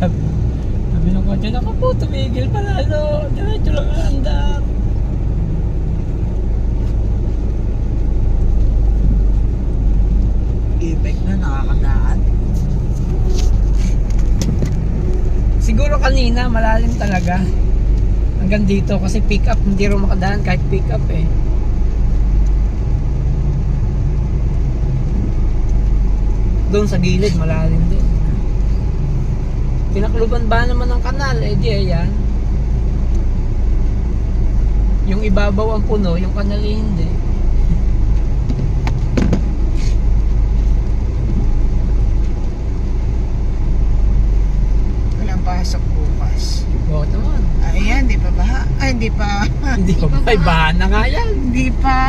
Sabi ng kotse, naku po, tumigil pa lalo. Diretso lang ang andar. Effect na nakakadaan. Siguro kanina, malalim talaga. Hanggang dito, kasi pick up, hindi rin makadaan kahit pick up eh. Doon sa gilid, malalim din. Pinakluban ba naman ng kanal? Eh di ayan. Yung ibabaw ang puno, yung kanal eh, hindi. Walang pasok bukas. Oo naman. Ayan, di pa baha. Ay, hindi pa. Hindi pa ba? Bahan na nga yan. Hindi pa